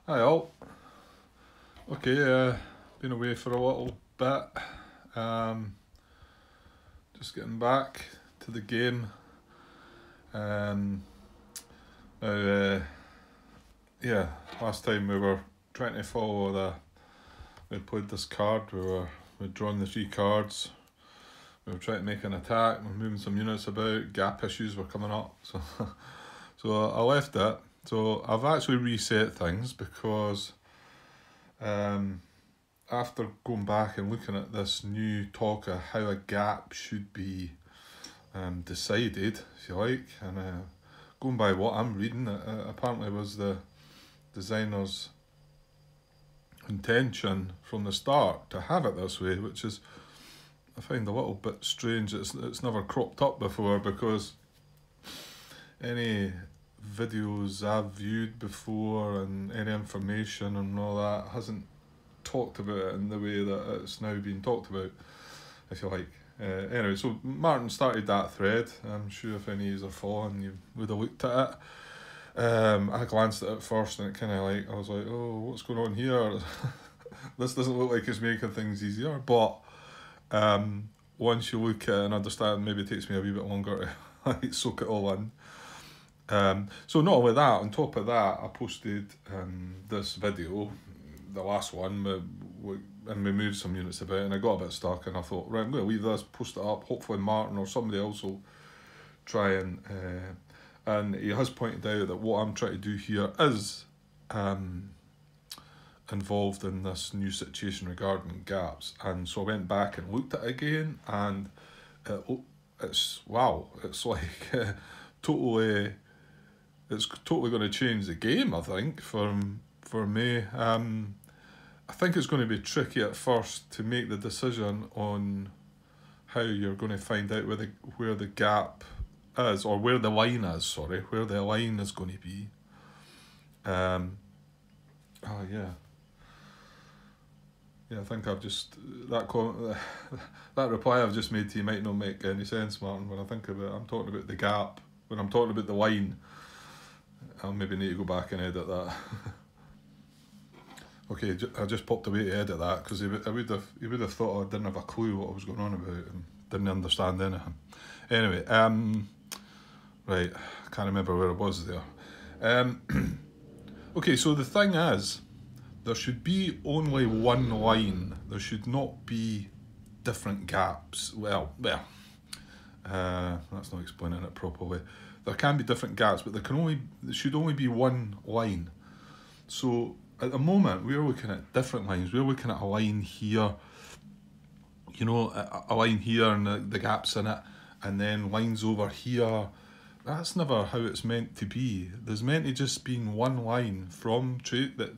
Hi all. Okay, been away for a little bit. Um, just getting back to the game. Um, now, yeah, last time we were trying to follow we played this card. We'd drawn the three cards. We were trying to make an attack. We were moving some units about. Gap issues were coming up. So I left it. So I've actually reset things because. After going back and looking at this new talk of how a gap should be decided, if you like, and going by what I'm reading, it apparently was the designer's intention from the start to have it this way, which is, I find a little bit strange. It's never cropped up before, because any videos I've viewed before and any information and all that hasn't talked about it in the way that it's now being talked about, if you like. Anyway, so Martin started that thread. I'm sure if any of you are following, you would have looked at it. I glanced at it first and it kind of like, I was like, oh, what's going on here? This doesn't look like it's making things easier. But once you look at it and understand, maybe it takes me a wee bit longer to like soak it all in. So not only that, on top of that, I posted this video, the last one, and we moved some units about, and I got a bit stuck, and I thought, right, I'm going to leave this, post it up, hopefully Martin or somebody else will try and he has pointed out that what I'm trying to do here is involved in this new situation regarding gaps. And so I went back and looked at it again, and it's like totally, it's totally going to change the game, I think, for me. I think it's going to be tricky at first to make the decision on how you're going to find out where the gap is, or where the line is. Sorry, where the line is going to be. Oh yeah. Yeah, I think I've just that reply I've just made to you might not make any sense, Martin. When I think about it, I'm talking about the gap. When I'm talking about the line, I'll maybe need to go back and edit that. Okay, I just popped away to edit that because he would have thought I didn't have a clue what I was going on about and didn't understand anything. Anyway, right, I can't remember where I was there. Okay, so the thing is, there should be only one line. There should not be different gaps. Well, that's not explaining it properly. There can be different gaps, but there should only be one line. So at the moment, we're looking at different lines. We're looking at a line here, you know, a line here and the gaps in it, and then lines over here. That's never how it's meant to be. There's meant to just be one line from that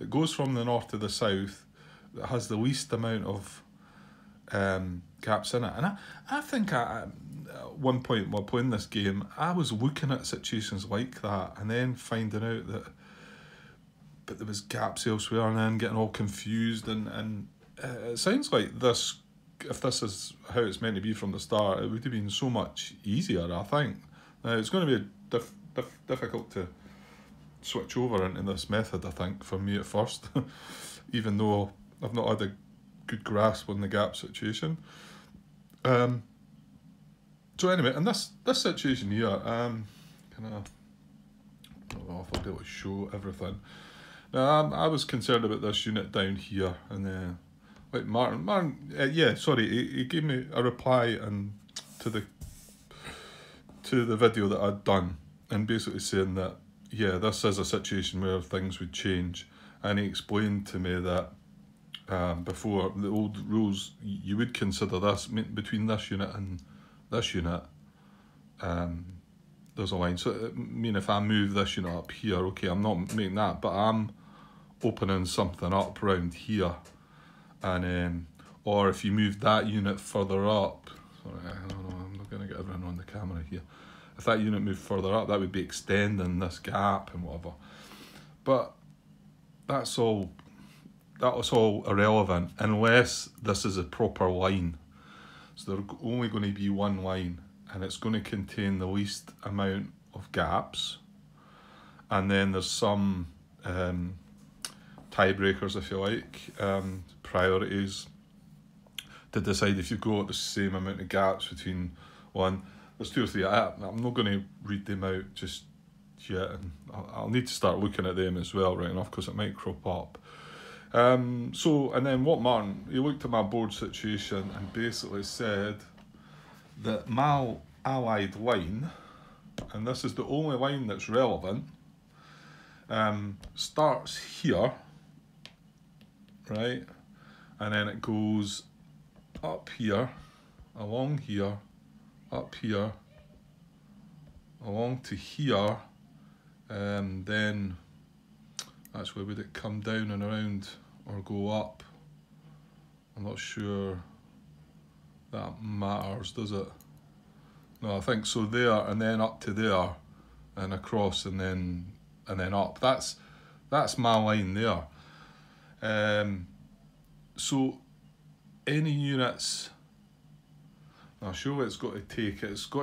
goes from the north to the south, that has the least amount of gaps in it. And I think at one point while playing this game, I was looking at situations like that and then finding out that but there was gaps elsewhere, and then getting all confused, and it sounds like this, if this is how it's meant to be from the start, it would have been so much easier, I think. It's going to be difficult to switch over into this method, I think, for me at first, even though I've not had a good grasp on the gap situation. So anyway, in this situation here, I don't know if I'll be able to show everything. Now, I was concerned about this unit down here, and like Martin, yeah, sorry, he gave me a reply and to the video that I'd done, and basically saying that, yeah, this is a situation where things would change, and he explained to me that before the old rules, you would consider this between this unit and this unit. There's a line. So I mean, if I move this unit up here, okay, I'm not making that, but I'm opening something up around here, and or if you move that unit further up, sorry, I don't know, I'm not going to get everyone on the camera here. If that unit moved further up, that would be extending this gap and whatever. But that's all irrelevant unless this is a proper line. So there's only going to be one line, and it's going to contain the least amount of gaps, and then there's some tiebreakers, if you like, priorities, to decide if you've got the same amount of gaps between one. There's 2 or 3. I'm not going to read them out just yet, and I'll need to start looking at them as well, right enough, because it might crop up. So, and then what Martin, he looked at my board situation and basically said that my allied line, and this is the only line that's relevant, starts here, right, and then it goes up here, along here, up here, along to here, and then that's where would it come down and around or go up? I'm not sure that matters, does it? No, I think so there, and then up to there, and across, and then up. That's my line there. So any units, now surely it's got to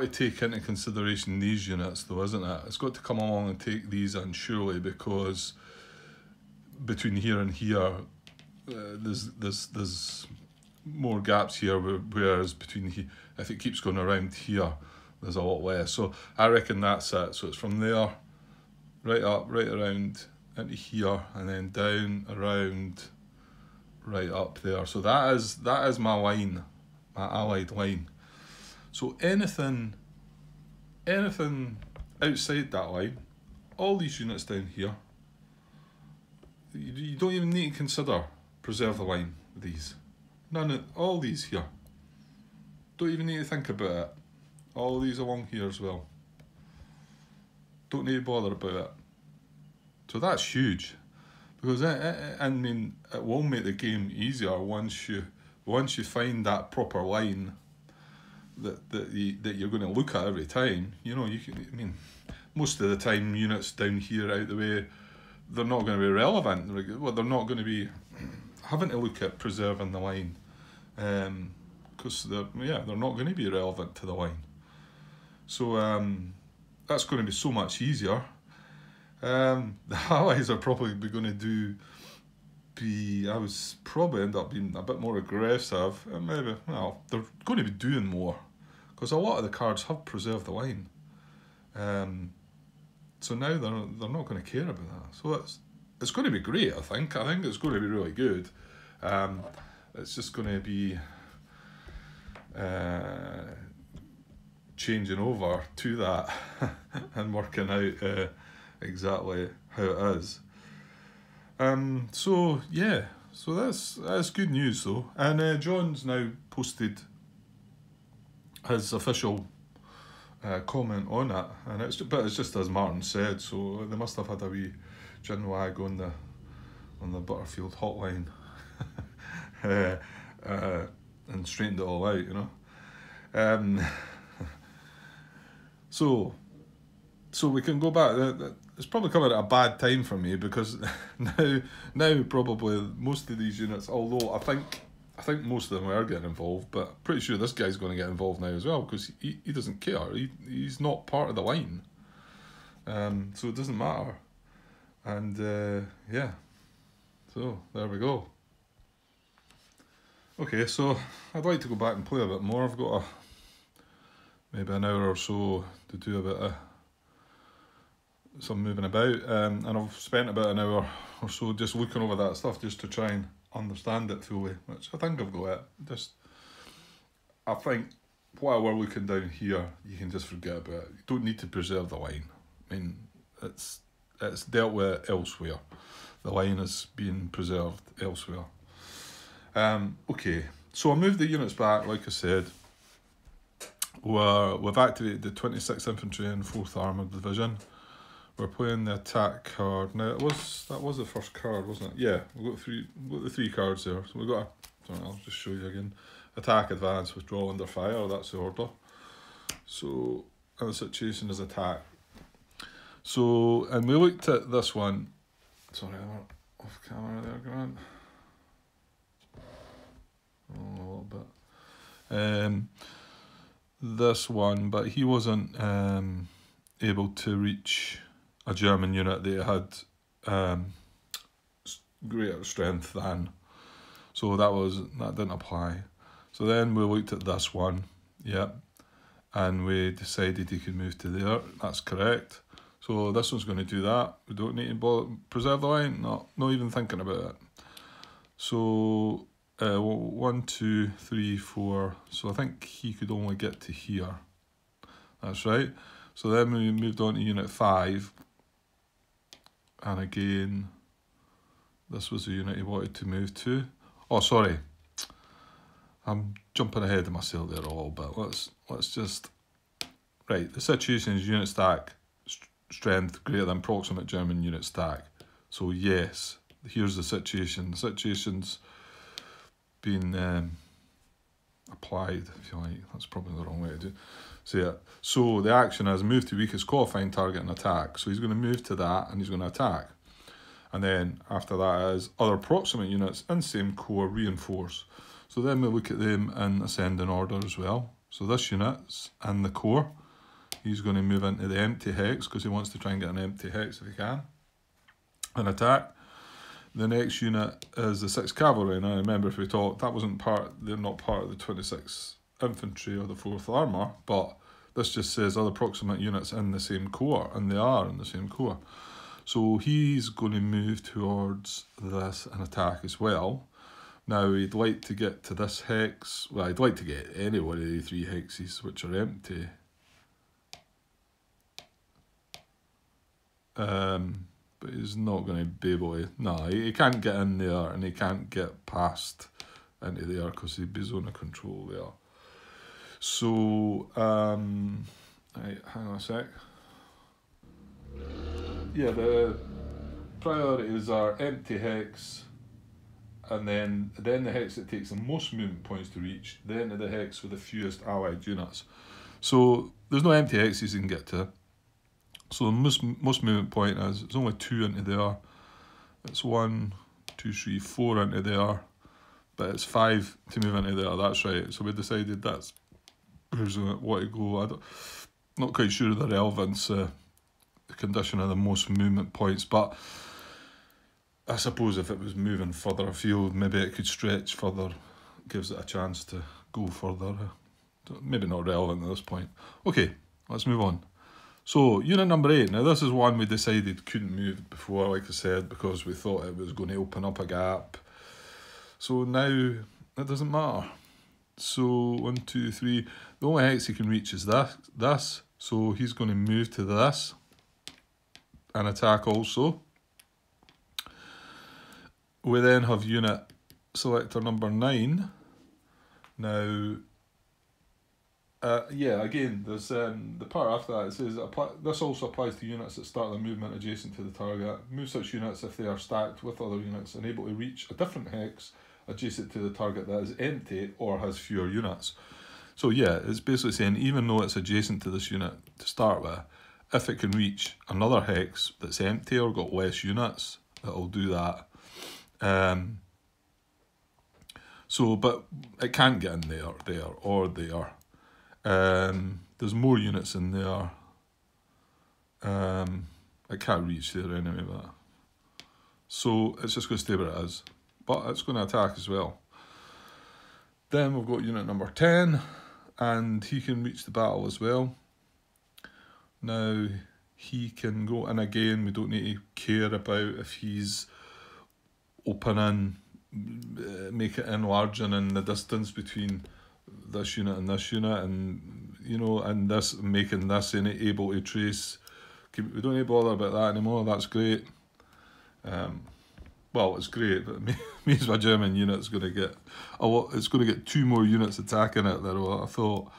take into consideration these units though, isn't it? It's got to come along and take these in, surely, because between here and here, there's more gaps here, whereas between here, if it keeps going around here, there's a lot less. So I reckon that's it. So it's from there, right up, right around into here, and then down, around, right up there. So that is my line, my allied line. So anything outside that line, all these units down here, you don't even need to consider preserve the line with these. None of all these here. Don't even need to think about it. All these along here as well. Don't need to bother about it. So that's huge, because I mean, it will make the game easier once you find that proper line that you're going to look at every time. You know, you can. I mean, most of the time units down here out the way, they're not going to be relevant. Well, they're not going to be having to look at preserving the line, because they're not going to be relevant to the line. So that's going to be so much easier. The allies are probably going to I was probably end up being a bit more aggressive, and maybe, well, they're going to be doing more, because a lot of the cards have preserved the line. So now they're not going to care about that. So it's going to be great. I think it's going to be really good. It's just going to be changing over to that and working out exactly how it is. So yeah, so that's good news though. And John's now posted his official comment on it, and it's just as Martin said. So they must have had a wee gin wag on the Butterfield hotline, and straightened it all out, you know. So we can go back. It's probably coming at a bad time for me, because now probably most of these units, although I think most of them are getting involved, but I'm pretty sure this guy's going to get involved now as well, because he doesn't care. He's not part of the line, so it doesn't matter. And yeah, so there we go. Okay, so I'd like to go back and play a bit more. I've got maybe an hour or so to do a bit of some moving about, and I've spent about an hour or so just looking over that stuff, just to try and understand it fully, which I think I've got it. I think while we're looking down here, you can just forget about it. You don't need to preserve the line. I mean, it's dealt with elsewhere. The line is being preserved elsewhere. Okay, so I moved the units back, like I said. We've activated the 26th Infantry and 4th Armoured Division. We're playing the attack card. Now that was the first card, wasn't it? Yeah, we've got the 3 cards there. So we've got I'll just show you again. Attack, advance, withdraw, under fire, that's the order. So the situation is attack. So, and we looked at this one. Sorry, I'm off camera there, Grant. Oh, a little bit. This one, but he wasn't able to reach a German unit. They had greater strength than. So that didn't apply. So then we looked at this one, yep, and we decided he could move to there. That's correct. So this one's going to do that. We don't need to preserve the line. Not even thinking about it. So 1, 2, 3, 4. So I think he could only get to here. That's right. So then we moved on to unit 5. And again, this was the unit he wanted to move to. Oh, sorry. I'm jumping ahead of myself there a little bit. Let's just... Right, the situation is unit stack, strength greater than proximate German unit stack. So yes, here's the situation. The situation's been applied, if you like. That's probably the wrong way to say it. So the action is move to weakest qualifying target and attack. So he's going to move to that and he's going to attack. And then after that is other proximate units in same core reinforce. So then we look at them in ascending order as well. So this unit's in the core. He's going to move into the empty hex because he wants to try and get an empty hex if he can. And attack. The next unit is the 6th Cavalry. Now remember, if we talked, that wasn't they're not part of the 26th Infantry or the 4th Armour, but this just says other proximate units in the same core, and they are in the same core. So he's going to move towards this and attack as well. Now he'd like to get to this hex. Well, I'd like to get any one of the 3 hexes which are empty. But he's not going to be able to. No, he can't get in there and he can't get past into there because he'd be zone of control there. So, right, hang on a sec. Yeah, the priorities are empty hex, and then the hex that takes the most movement points to reach, then the hex with the fewest allied units. So there's no empty hexes you can get to. So the most movement point is, it's only 2 into there. It's 1, 2, 3, 4 into there. But it's 5 to move into there, that's right. So we decided that's where's we want to go. I'm not quite sure of the relevance, the condition of the most movement points, but I suppose if it was moving further afield, maybe it could stretch further, gives it a chance to go further. Maybe not relevant at this point. Okay, let's move on. So, unit number 8. Now, this is one we decided couldn't move before, like I said, because we thought it was going to open up a gap. So now, it doesn't matter. So, 1, 2, 3. The only hex he can reach is this. So, he's going to move to this and attack also. We then have unit selector number 9. Now, yeah, again, there's the part after that. It says this also applies to units that start their movement adjacent to the target. Move such units if they are stacked with other units and able to reach a different hex adjacent to the target that is empty or has fewer units. So yeah, it's basically saying even though it's adjacent to this unit to start with, if it can reach another hex that's empty or got less units, it'll do that. So, but it can't get in there, or there. There's more units in there. It can't reach there anyway, but so it's just going to stay where it is. But it's going to attack as well. Then we've got unit number 10, and he can reach the battle as well. Now he can go, and again we don't need to care about if he's opening, make it enlarging in the distance between this unit and this unit, and you know, and this making this able to trace. We don't need to bother about that anymore. That's great. Well, it's great, but it means my German unit's going to get a lot. It's going to get 2 more units attacking it than what I thought.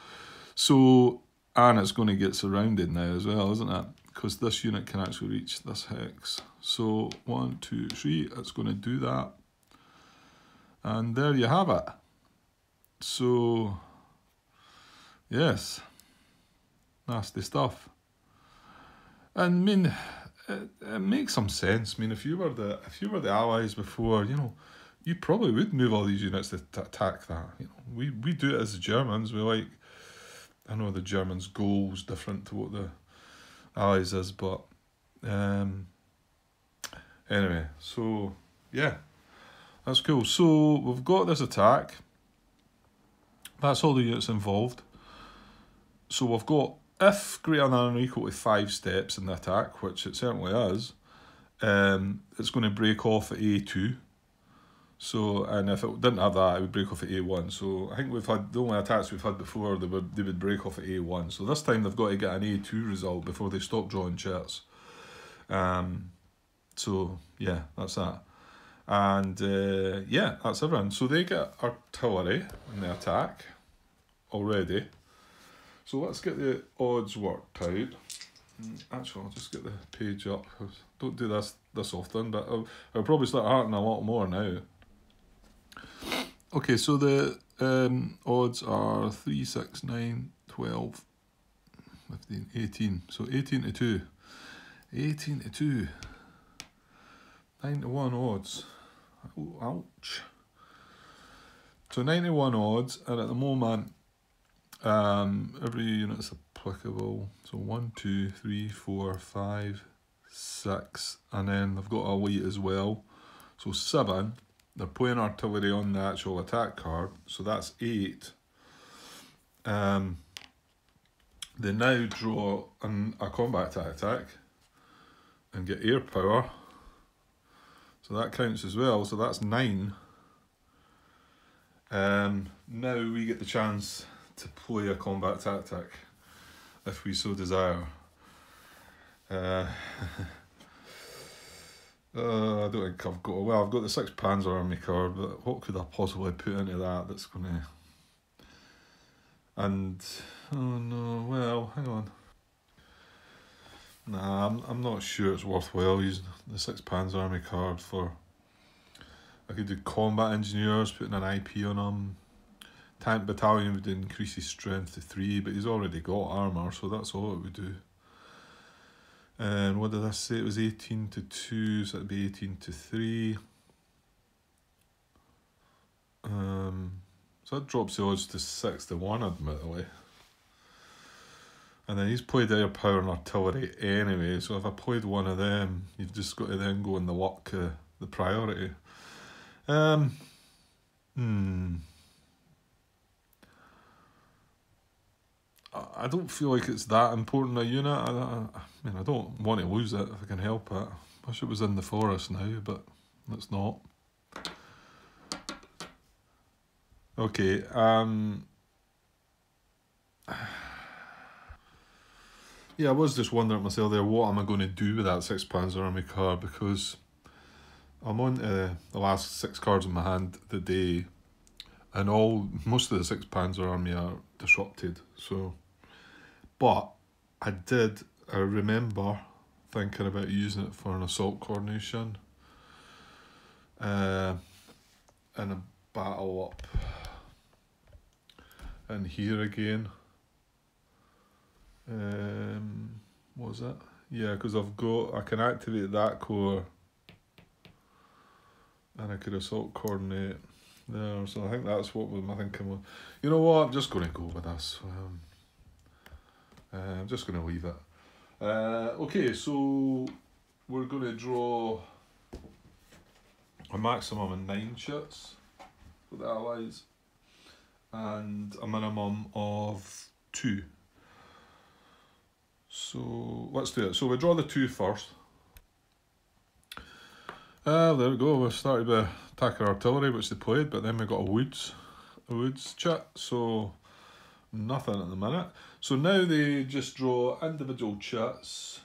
So, and it's going to get surrounded now as well, isn't it? Because this unit can actually reach this hex. So 1, 2, 3. It's going to do that, and there you have it. So, yes, nasty stuff. And I mean, it makes some sense. I mean, if you were the Allies before, you know, you probably would move all these units to attack that. You know, we do it as the Germans. We like, I know the Germans' goal is different to what the Allies is, but anyway, so yeah, that's cool. So we've got this attack. That's all the units involved. So we've got, if greater than or equal to 5 steps in the attack, which it certainly is, it's going to break off at A2. So, and if it didn't have that, it would break off at A1. So I think we've had, the only attacks we've had before, they would break off at A1. So this time they've got to get an A2 result before they stop drawing chits. So yeah, that's that. And yeah, that's everything. So they get artillery in the attack already. So let's get the odds worked out. Actually, I'll just get the page up. Don't do this often, but I'll probably start harting a lot more now. Okay, so the odds are 3, 6, 9, 12, 15, 18. So 18 to 2. 18 to 2. 9 to 1 odds. Oh, ouch. So 91 odds, and at the moment, every unit is applicable. So 1, 2, 3, 4, 5, 6, and then they've got a weight as well. So 7. They're playing artillery on the actual attack card, so that's 8. They now draw a combat attack and get air power. So that counts as well, so that's 9. Now we get the chance to play a combat tactic, if we so desire. I don't think I've got, well, I've got the 6 Panzer Army card, but what could I possibly put into that that's going to... And, oh no, well, hang on. Nah, I'm not sure it's worthwhile using the 6 Panzer Army card for... I could do combat engineers, putting an IP on him. Tank battalion would increase his strength to 3, but he's already got armour, so that's all it would do. And what did I say? It was 18 to 2, so it'd be 18 to 3. So that drops the odds to 6 to 1, admittedly. And then he's played air power and artillery anyway, so if I played one of them, you've just got to then go in the luck, the priority. I don't feel like it's that important a unit. I mean, I don't want to lose it if I can help it. I wish it was in the forest now, but it's not. Okay, yeah, I was just wondering myself there, what am I going to do with that 6 Panzer Army card, because I'm on the last 6 cards in my hand the day, and most of the 6 Panzer Army are disrupted, so... But I remember thinking about using it for an assault coordination and a battle up in here again. What was it? Yeah, because I can activate that core and I could assault coordinate there, so I think that's what my thinking was. You know what, I'm just going to go with this. I'm just going to leave it. Okay, so we're going to draw a maximum of 9 chits for the Allies and a minimum of 2. So let's do it. So we draw the 2 first. There we go. We started with attacker artillery, which they played, but then we got a woods chit. So nothing at the minute. So now they just draw individual chits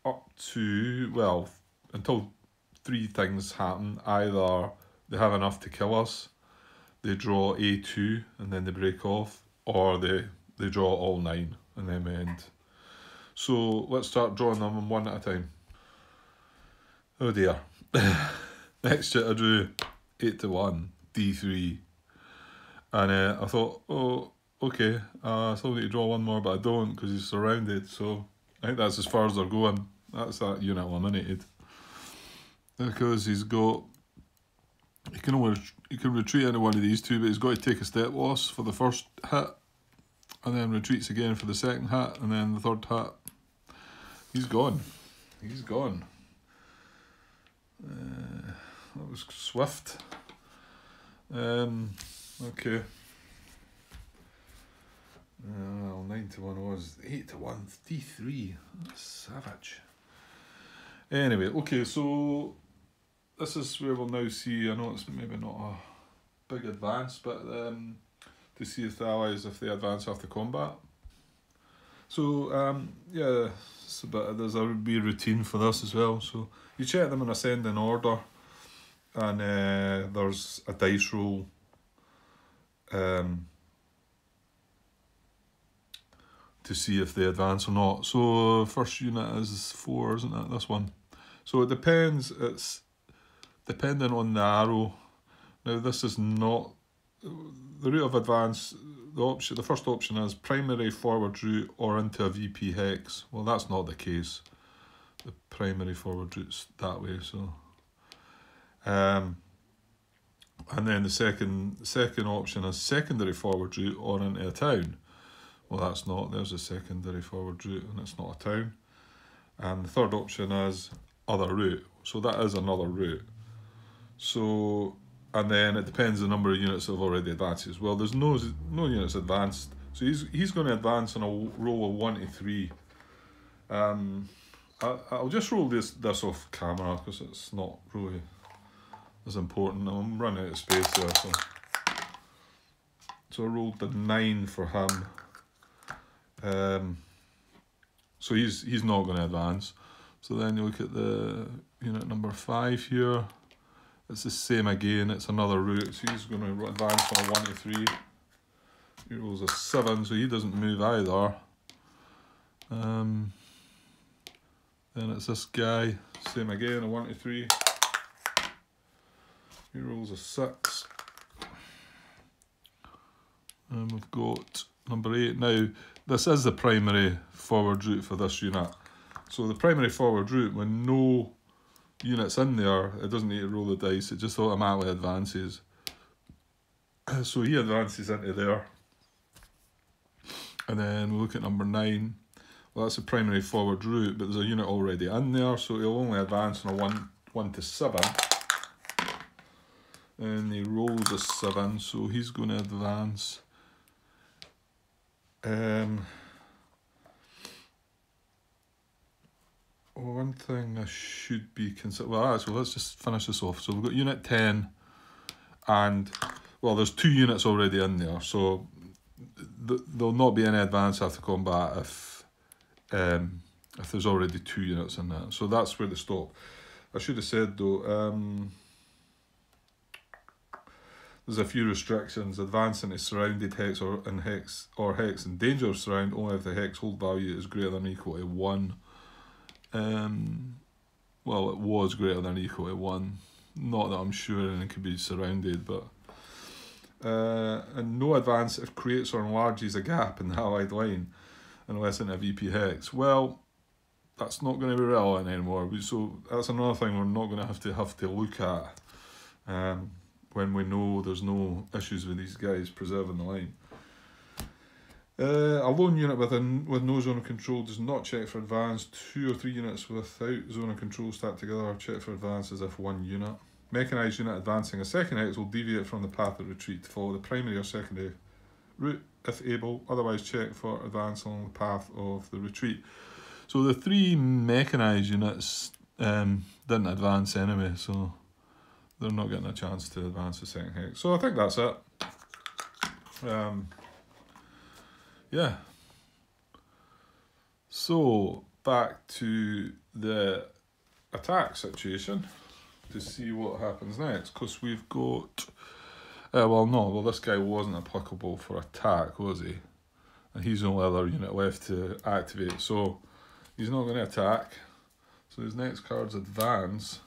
up to, well, until 3 things happen. Either they have enough to kill us, they draw A2 and then they break off, or they draw all 9 and then we end. So let's start drawing them one at a time. Oh dear. Next chit I drew 8 to 1, D3. And I thought, oh, okay, I still need to draw one more, but I don't because he's surrounded, so I think that's as far as they're going. That's that unit eliminated. Because he can retreat into one of these 2, but he's got to take a step loss for the first hit, and then retreats again for the second hit, and then the third hit. He's gone. He's gone. That was swift. Okay. Well, 9-1 was 8-1, D3. That's savage. Anyway, okay, so this is where we'll now see. I know it's maybe not a big advance, but to see if the allies, if they advance after combat. So yeah, it's a bit. There's a wee routine for this as well. So you check them in ascending order, and there's a dice roll. To see if they advance or not. So first unit is 4, isn't it? This one. So it depends. It's dependent on the arrow. Now this is not the route of advance. The first option is primary forward route or into a VP hex. Well, that's not the case. The primary forward route's that way. So, and then the second option is secondary forward route or into a town. Well, that's not. There's a secondary forward route, and it's not a town. And the third option is other route. So that is another route. So, and then it depends on the number of units that have already advanced as well. There's no units advanced. So he's going to advance on a roll of 1 to 3. I'll just roll this off camera because it's not really as important. I'm running out of space there. So I rolled the 9 for him. So he's not going to advance. So then you look at the unit number 5 here. It's the same again. It's another route. So he's going to advance on a 1 to 3. He rolls a 7, so he doesn't move either. Then it's this guy. Same again, a 1 to 3. He rolls a 6. And we've got number 8. Now, this is the primary forward route for this unit. So the primary forward route, when no units in there, it doesn't need to roll the dice, it just automatically advances. So he advances into there. And then we look at number 9. Well, that's the primary forward route, but there's a unit already in there, so he'll only advance on a 1 to 7. And he rolls a 7, so he's going to advance. One thing I should be consider. Well, actually, let's just finish this off. So we've got unit 10, and well, there's 2 units already in there, so there'll not be any advance after combat if there's already 2 units in there. So that's where they stop. I should have said though, there's a few restrictions. Advance into surrounded hex or hex in danger of surround only if the hex hold value is greater than or equal to 1. Well, it was greater than or equal to 1. Not that I'm sure anything could be surrounded, but and no advance if creates or enlarges a gap in the allied line unless in a VP hex. Well, that's not going to be relevant anymore. So that's another thing we're not going to have to look at when we know there's no issues with these guys preserving the line. A lone unit with no zone of control does not check for advance. 2 or 3 units without zone of control start together, check for advance as if 1 unit. Mechanised unit advancing a second hex will deviate from the path of retreat to follow the primary or secondary route if able, otherwise check for advance along the path of the retreat. So the 3 mechanised units didn't advance anyway, so they're not getting a chance to advance the second hex. So I think that's it. Yeah. So back to the attack situation to see what happens next, because we've got well, this guy wasn't applicable for attack, was he? And he's the only other unit left to activate, so he's not going to attack. So his next card's advance.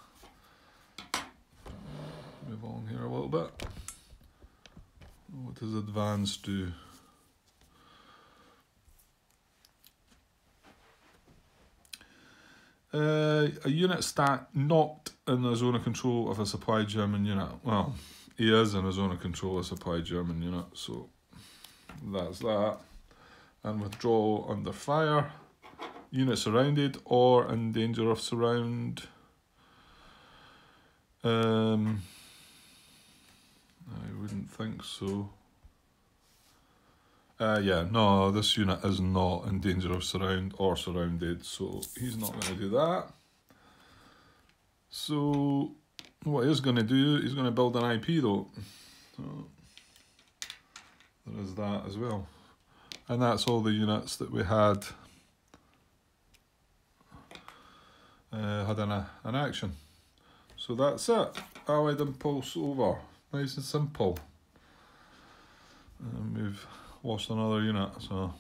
Move on here a little bit. What does advance do? A unit stat not in the zone of control of a supplied German unit. Well, he is in a zone of control of a supplied German unit, so that's that. And withdraw under fire. Unit surrounded or in danger of surround. I wouldn't think so. Yeah, no, this unit is not in danger of surrounded, so he's not going to do that. So what he's going to do, he's going to build an IP though. So there is that as well. And that's all the units that we had an action. So that's it. Allied impulse over. Nice and simple. And we've lost another unit, so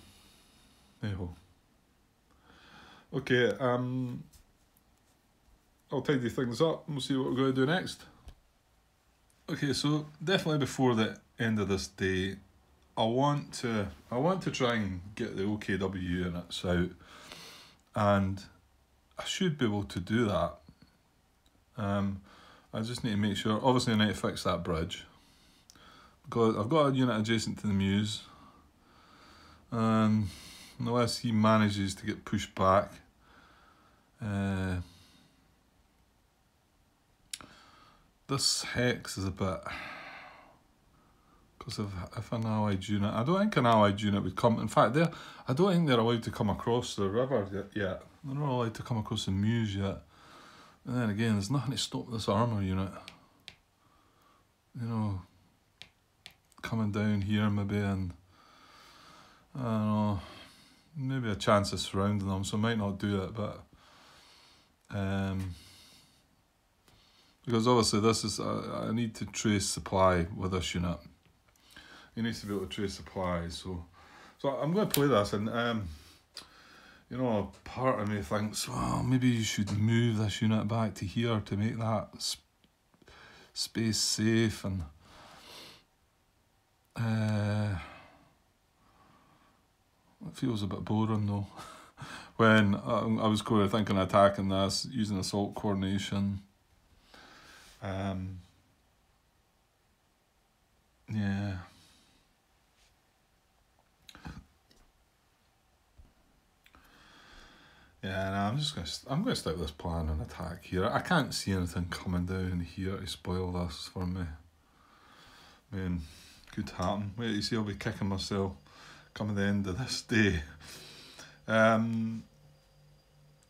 hey-ho. Okay, I'll tidy things up and we'll see what we're going to do next. Okay, so definitely before the end of this day, I want to try and get the OKW units out, and I should be able to do that. I just need to make sure, obviously I need to fix that bridge, because I've got a unit adjacent to the Muse, and unless he manages to get pushed back, this hex is a bit, because if an allied unit, I don't think an allied unit would come, in fact I don't think they're allowed to come across the river yet. They're not allowed to come across the Muse yet. And then again, there's nothing to stop this armour unit, you know, coming down here maybe, and I don't know, maybe a chance of surrounding them, so I might not do it, but because obviously this is, I need to trace supply with this unit. He needs to be able to trace supply, so I'm going to play this, and you know, part of me thinks, well, maybe you should move this unit back to here to make that space safe, and it feels a bit boring though. When I was kind of thinking of attacking this using assault coordination. Yeah. Yeah, no, I'm gonna stick with this plan and attack here. I can't see anything coming down here to spoil this for me. I mean, could happen. Wait, you see, I'll be kicking myself coming the end of this day.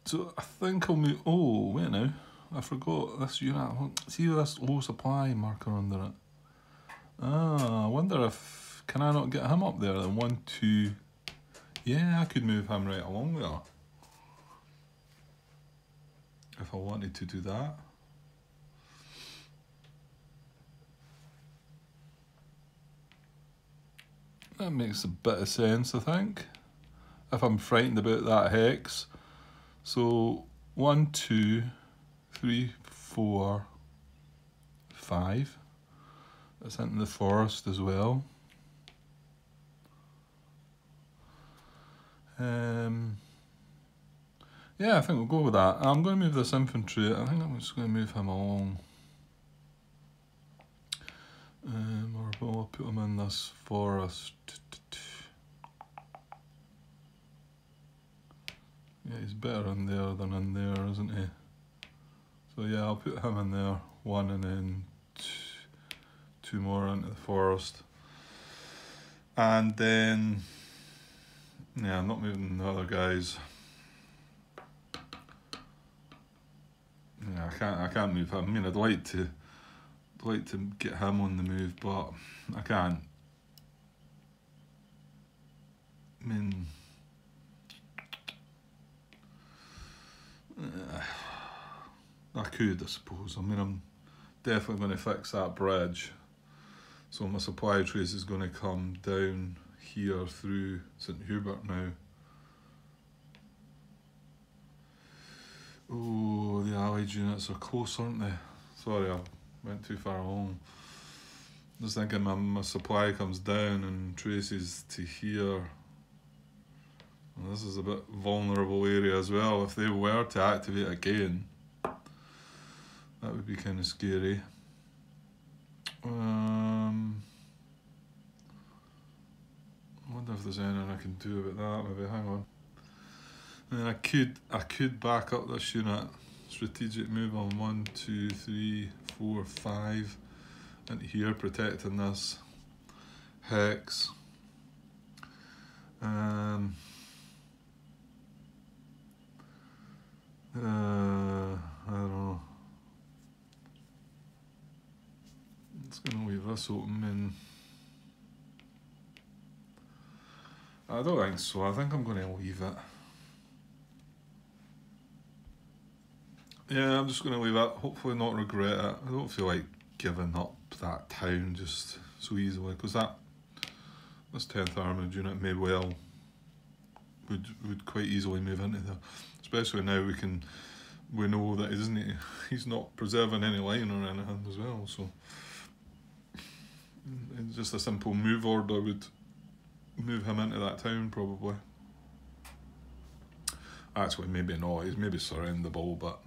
So I think I'll move. Oh, wait now, I forgot this unit. See this low supply marker under it. Ah, I wonder if can I not get him up there? Then 1, 2. Yeah, I could move him right along there. If I wanted to do that. That makes a bit of sense, I think. If I'm frightened about that hex. So 1, 2, 3, 4, 5. That's into the forest as well. Yeah, I think we'll go with that. I'm going to move this infantry. I think I'm just going to move him along. Or we'll put him in this forest. Yeah, he's better in there than in there, isn't he? So yeah, I'll put him in there. 1 and then 2 more into the forest. And then, yeah, I'm not moving the other guys. Yeah, I can't move him. I mean, I'd like to get him on the move, but I can't. I mean, I could, I suppose. I mean, I'm definitely going to fix that bridge. So my supply trace is going to come down here through St Hubert now. Oh, the allied units are close, aren't they? Sorry, I went too far along. Just thinking my supply comes down and traces to here. And this is a bit vulnerable area as well. If they were to activate again, that would be kind of scary. I wonder if there's anything I can do about that. Maybe hang on. And then I could back up this unit strategic move on 1, 2, 3, 4, 5 into here, protecting this hex. I don't know. It's going to leave this open, and I don't think so. I think I'm going to leave it. Yeah, I'm just going to leave it. Hopefully not regret it. I don't feel like giving up that town just so easily, because this 10th armoured unit may well would quite easily move into there. Especially now we know that he's not preserving any line or anything as well, so just a simple move order would move him into that town probably. Actually, maybe not. He's maybe surroundable, but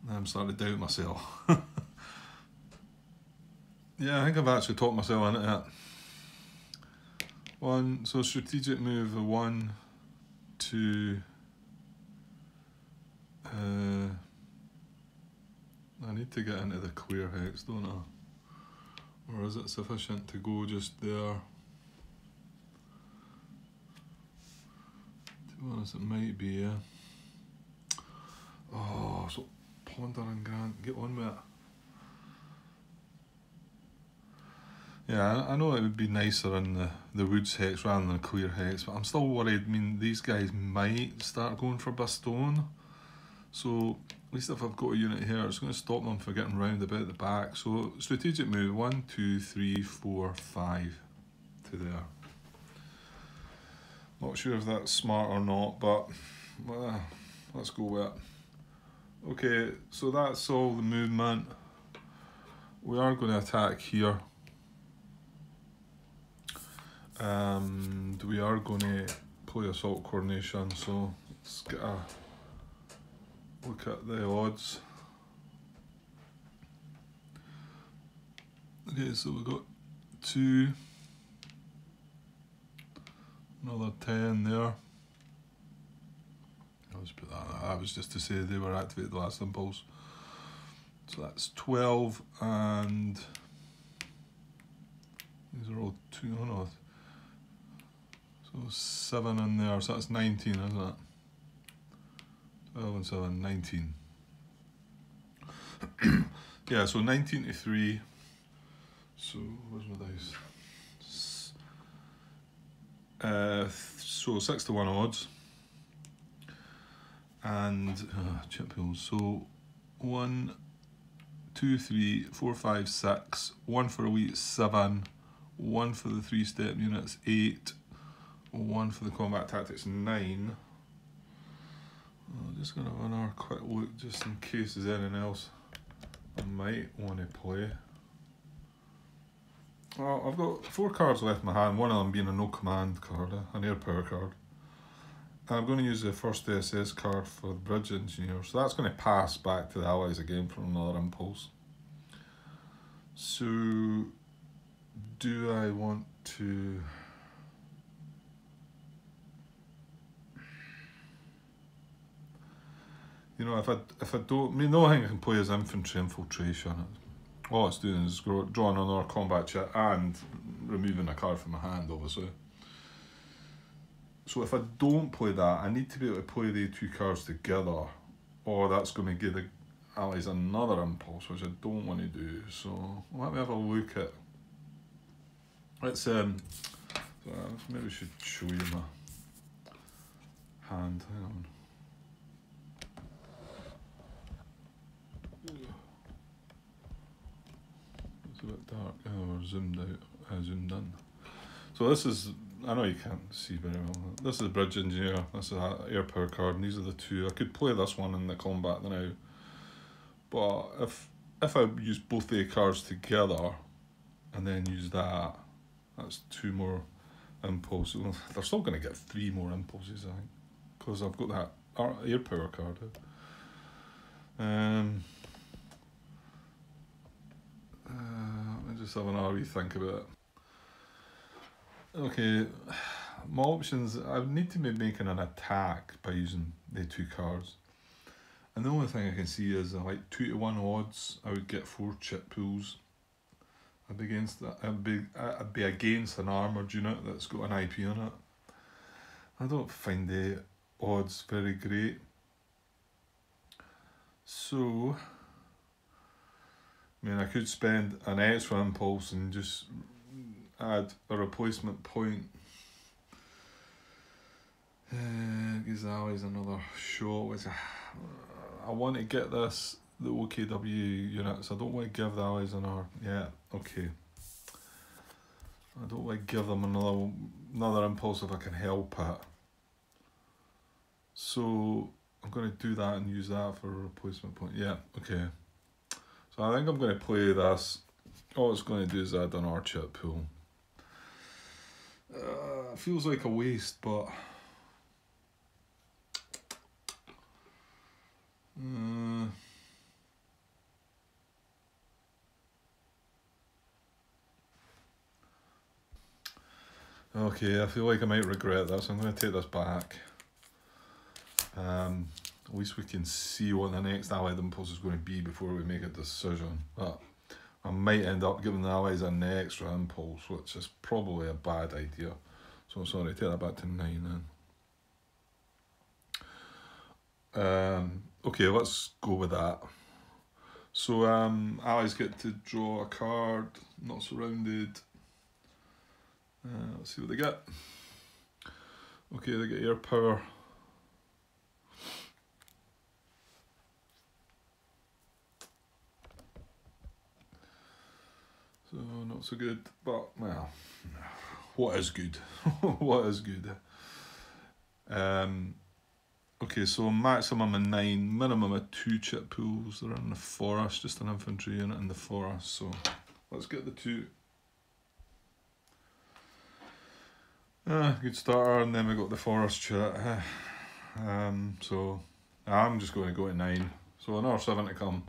I'm starting to doubt myself. Yeah, I think I've actually talked myself into it. So strategic move 1, 2. I need to get into the clear hex, don't I? Or is it sufficient to go just there? To be honest, it might be, yeah. Oh, so pondering Grant, get on with it. Yeah, I know it would be nicer in the woods hex rather than the clear hex, but I'm still worried. I mean, these guys might start going for Bastone. So at least if I've got a unit here, it's going to stop them from getting round about the back. So strategic move 1, 2, 3, 4, 5 to there. Not sure if that's smart or not, but let's go with it. Okay, so that's all the movement. We are going to attack here. And we are going to play Assault Coordination, so let's get a look at the odds. Okay, so we've got 2, another 10 there. I'll just put that was just to say they were activated the last impulse. So that's 12, and these are all 2, oh no. So 7 in there, so that's 19, isn't it? 12 and 7, 19. Yeah, so 19 to 3. So, where's my dice? So 6 to 1 odds. And chip hills. So 1, 2, 3, 4, 5, 6. 1 for elite 7. 1 for the 3-step units 8. 1 for the combat tactics 9. I'm just going to have another quick look just in case there's anything else I might want to play. Well, I've got 4 cards left in my hand, one of them being a no command card, an air power card. And I'm going to use the first SS card for the bridge engineer, so that's going to pass back to the allies again for another impulse. So, do I want to... You know, if I don't, I mean, the only thing I can play is infantry infiltration. All it's doing is drawing another combat chit and removing a card from my hand, obviously. So if I don't play that, I need to be able to play the 2 cards together, or that's going to give the allies another impulse, which I don't want to do. So let me have a look at. Let's maybe I should show you my hand. Hang on. It's a bit dark. Oh, we're zoomed out. Zoomed in. So this is. I know you can't see very well. This is the bridge engineer. This is an air power card, and these are the 2. I could play this one in the combat now, but if I use both the cards together and then use that, that's 2 more impulses. Well, they're still going to get 3 more impulses, I think, because I've got that air power card. Let me just have another wee think about it. Okay, my options, I would need to be making an attack by using the 2 cards. And the only thing I can see is like 2 to 1 odds, I would get 4 chip pools. I'd be against that. I'd be against an armoured unit that's got an IP on it. I don't find the odds very great. So, I mean, I could spend an extra impulse and just add a replacement point. Gives the allies another shot. Which I want to get the OKW units. I don't want to give the allies another. Yeah, okay. I don't want to give them another impulse if I can help it. So I'm going to do that and use that for a replacement point. Yeah, okay. So I think I'm going to play this. All it's going to do is add an R-chip pool. Feels like a waste, but okay, I feel like I might regret this. I'm going to take this back. At least we can see what the next allied impulse is going to be before we make a decision. But I might end up giving the allies an extra impulse, which is probably a bad idea. So sorry, take that back to 9 then. Okay, let's go with that. So allies get to draw a card, not surrounded. Let's see what they get. Okay, they get air power. So not so good, but well, what is good? What is good? Okay, so maximum of 9, minimum of 2 chip pools. They're in the forest, just an infantry unit in the forest. So let's get the 2. Good starter, and then we got the forest chat. So I'm just going to go to 9. So another 7 to come.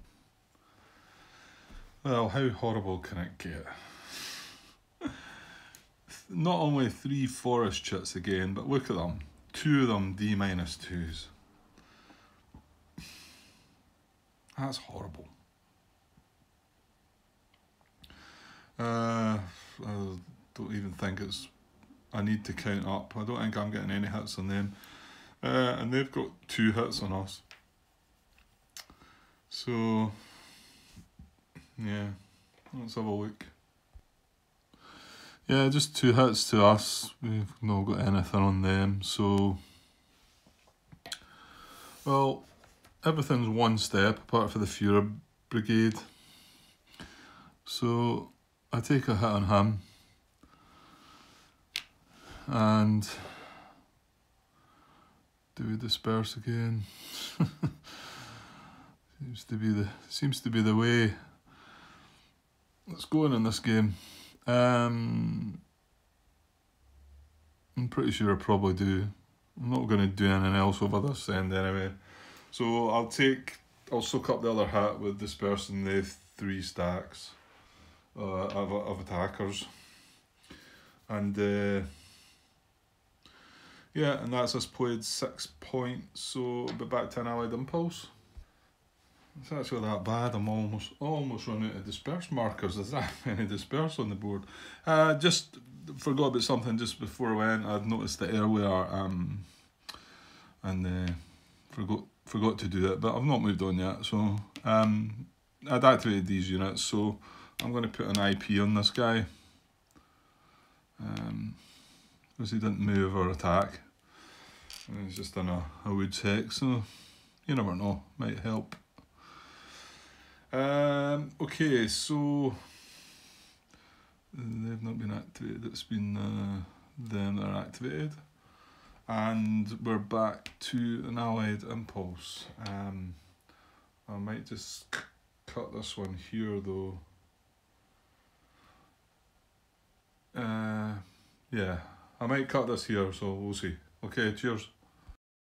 Well, how horrible can it get? Not only 3 forest chits again, but look at them. 2 of them D-2s. That's horrible. I don't even think I need to count up. I don't think I'm getting any hits on them. And they've got 2 hits on us. So, yeah, let's have a look. Yeah, just 2 hits to us. We've not got anything on them, so... Well, everything's one step, apart from the Führer Brigade. So, I take a hit on him. And... do we disperse again? Seems to be the way it's going in this game. I'm pretty sure I probably do. I'm not going to do anything else over this end anyway. So I'll soak up the other hat with dispersing the 3 stacks of attackers. And yeah, and that's us played 6 points, so I'll be back to an allied impulse. It's actually that bad. I'm almost running out of disperse markers. There's that many disperse on the board. Just forgot about something just before I went. I'd noticed the airware and forgot to do it, but I've not moved on yet. So I'd activated these units, so I'm going to put an IP on this guy. Because he didn't move or attack. And he's just done a wood's hex, so you never know, might help. Okay, so they've not been activated, it's been them that are activated. And we're back to an allied impulse. I might just cut this one here though. Yeah, I might cut this here, so we'll see. Okay, cheers.